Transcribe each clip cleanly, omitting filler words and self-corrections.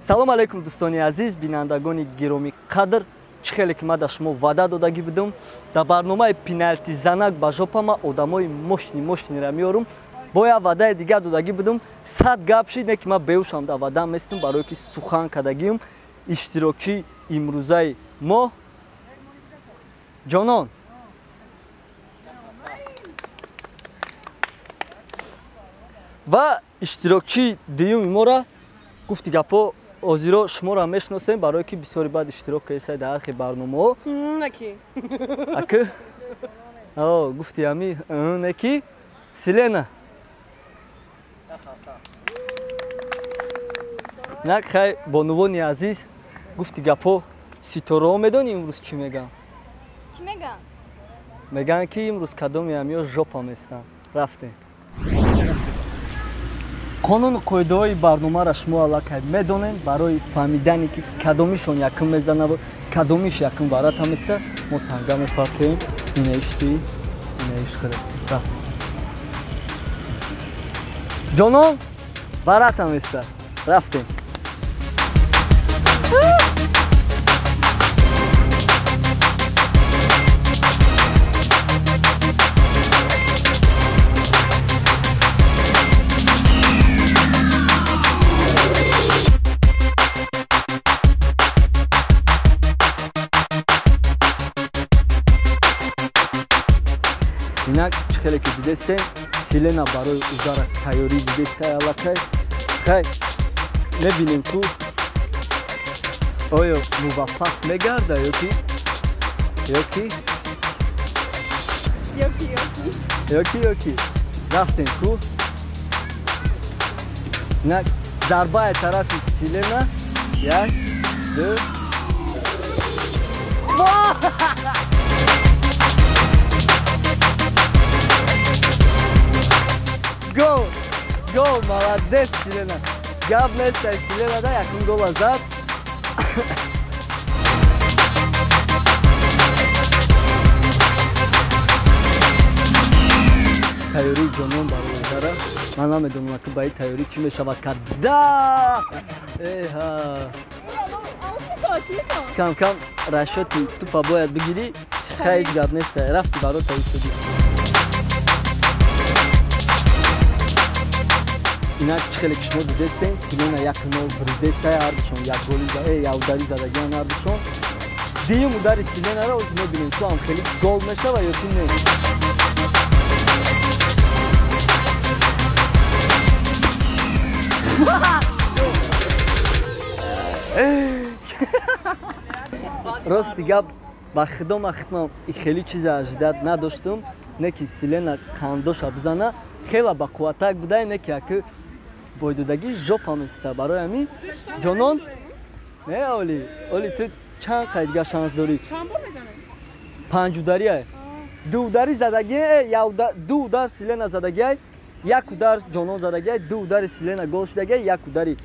салом алейкум дӯстони азиз, бинандагони гиромӣ қадр, чӣ хеле ки ман да шумо ваъда додагӣ будам. Дар барномаи пеналтӣ занак ба жопа ман одамои мошнира меорам. Бо як ваъдаи дигар додагӣ будам. 100 гап шид, не ки ман беҳушам дар ваъда местам, барое ки сухан кардагиам. Иштирокчии имрӯзаи мо ҷонон. Ва иштирокчии дуюми мора гуфти гапо озиро шуморо мешиносем, барое ки бисёри баъд иштирок кардед дар ҳархи барномаҳо. Наки. Аки? О, гуфти ами наки? Селена. Нак хай бонувони азиз гуфти гапо ситораҳо медонӣ имрӯз чӣ меган? Чӣ меган? Меган ки имрӯз кадоми амиҳо жопа местан. Рафтем. қонуну қоидаҳои барномаро шумо аллакай медонед. Барои фаҳмидане ки кадомишон якум мезанад, кадомиш якум варата места, мо танга мепартоем. Ина ишти, ина ишқире. Рафтем. ҷонон варата места. Рафтем. Инак чӣ хеле ки дидестем, Селена барои ӯзара тайёрӣ дидестае аллакай. Хай мебинем ку оё муваффақ мегарда ёки рафтем ку. Инак зарбаи тарафи Селена. Як, ду. Гол, молодец, Селена. Гап нестай, Селена да якум гола зад. Тайёрии ҷонон барои ӯзара. Ман намедонам ки ба ин тайёрӣ чӣ мешавад кард. Да! Эҳа. Кам расшоти тупа бояд бигирӣ. Хай ҳеҷ гап нестай. Рафти барои таистодӣ. Инак чӣ хеле ки шумо дидестем, Селена як нол буридестае, ҳардушон як голи явдари задагиан ҳардушон. Дуюм удари Селенаро оз мебинем ту ҳам хеле гол мешава ё ки не. Рости гап ба хидома хитмам хеле чизе ажидат надоштам. Не ки Селена кандоша бизана, хела бақувватак буда, не ки яки бойдудагӣ жопа места. Барои ҳамин ҷонон не оли ту чанд қайдига шанс дорӣ? Чанд бор мезанем? 5 удария. 2 удари задагӣ, 2 удар Селена задагӣ, 1 удар ҷонон задагӣ, 2 удари Селена гол шидагӣ, 1 удари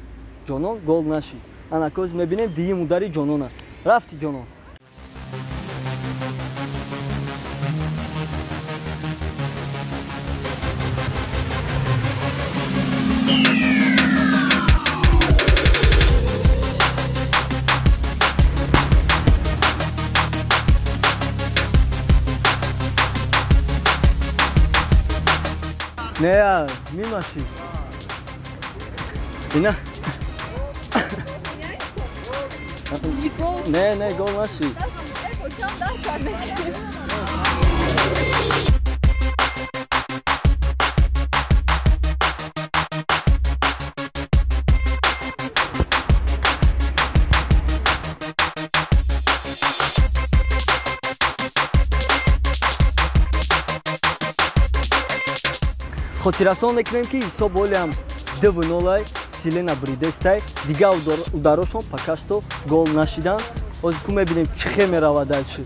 ҷонон гол нашид. Анакоз мебинем дуюм удари ҷонона. Рафти ҷонон. Не, мимаши. Ина. Не, гол наши. Хотиррасон мекунем ки ҳисоб олиам 2-0 Селена буридестай. Дига ударошон пока что гол нашидан. Оз ку мебинем чӣ хел меравад дальши.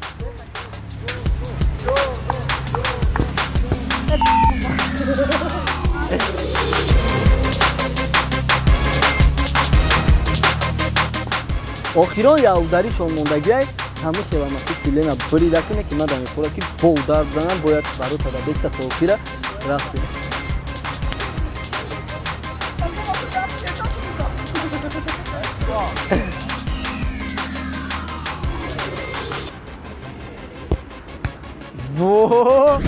охирон як ударишон мондагиай ҳамин хеламати Селена бурида куне ки ман дамехӯра ки бо удар бизанам бояд барота да деста то охира рафтем. Во!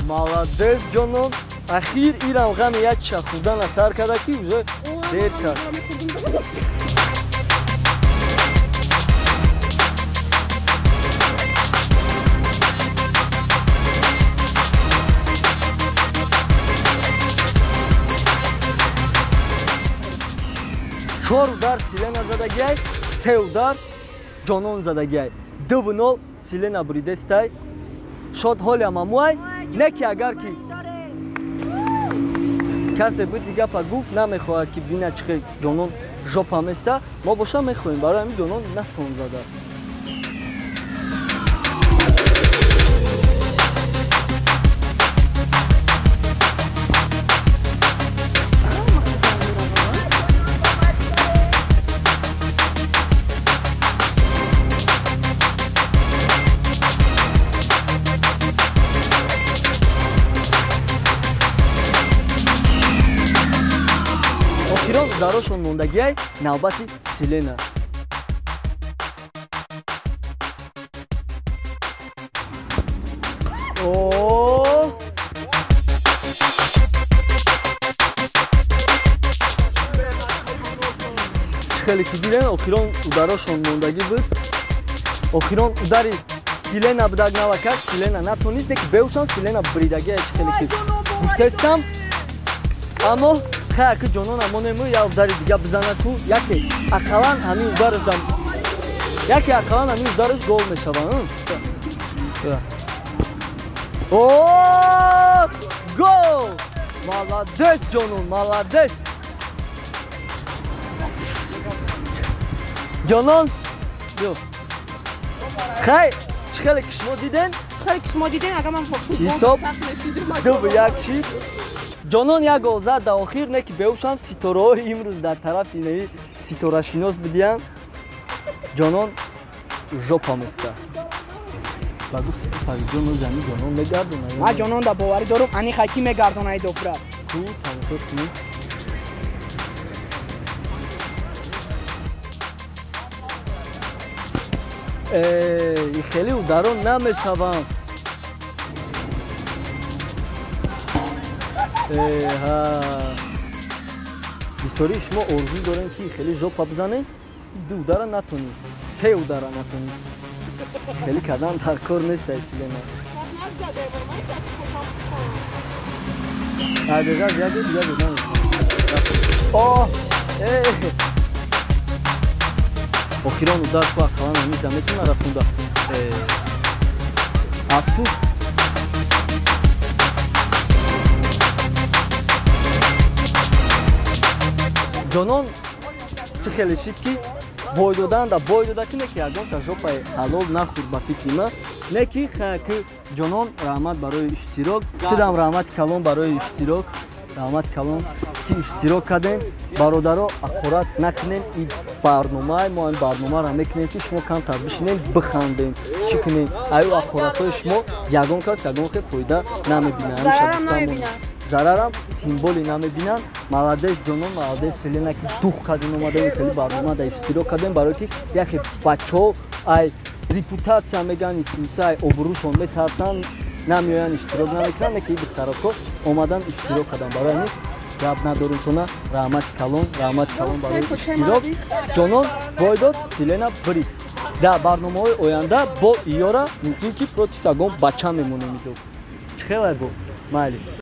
Молодец, Джонон. Ахир ирам гам як шахудан асар карда ки уже дер кард. Чор удар Силена задагай, 3 удар Джонон задагай. 2-0 Силена бридестай. Шот ҳоли амамуай. Не ки агар ки касе буд дига па гуфт намехоҳад ки бина чихе Ҷонон жопа места, мо боша мехоҳем барои ҳамин Ҷонон натон зада. Дарошон мондагиай навбати Силена. О! Хеле ки дидем охирон ударошон мондаги буд. Охирон удари Силена будаг навакаш, Силена натонид деки беушан Силена бридагиай хеле ки гуфтестам. Аммо хаяки Ҷонон амонему я удари дига бизана ту яке ақалан ҳамин удараш дам яке ақалан ҳамин удараш гол мешавад. О! Гол! Молодец Ҷонон, молодец. Ҷонон, ё. Хай, чӣ хеле ки шумо диден? Хеле ки шумо диден, агар ман ҳисоб 2-1 Ҷонон як гол зад дар охир, не ки беушан ситораҳои имрӯз дар тарафи наи ситорашинос будиянд. Ҷонон жопа места. Ба гуфти Фаридҷон ҷани Ҷонон мегардонад. Ман Ҷонон да боварӣ дорам, ани хакӣ мегардонад дофра. Ку тамошо кунӣ. И хеле ударон намешаванд. Бисёри шумо орзу дорем ки хеле жопа бизанем, 2 удара натонем, 3 удара натонем. Хеле кардан дар кор нестай Силена. Адега зиаде дига додам. О! Охирон удар ку ақалан ҳамида метавона расонда. Афсус. Ҷонон чӣ хеле шид ки бой доданда бой дода ки не ки ягонта жопаи ҳалол нахӯрд ба фикри ман. Не ки хаяки Ҷонон раҳмат барои иштирок. Тидам раҳмати калон барои иштирок. Раҳмати калон ки иштирок кардем. Бародаро ақорат накунем. И барномаи мо ин барномаро мекунем ки шумо камтар бишинем бихандем. Чӣ кунем? Аю ақоратҳои шумо ягон кас ягон хел фоида намебинад. Зарарам тимболи намебинанд. Молодец Ҷонон, молодец Силена ки дух кардем омадем хеле барномада иштирок кардем барое ки яке бачаҳо ай репутатсия меган исмуса ай обрӯшон метарсанд намеоянд иштирок намекунанд, не ки духтаракҳо омадан иштирок карданд. Барои ҳамин гап надорем тона раҳмати калон барои иштирок. Ҷонон бой дод, Силена брид. Дар барномаҳои оянда бо иёра мумкин ки против ягон бача мемонем идо. Чӣ хелай бо? Майли.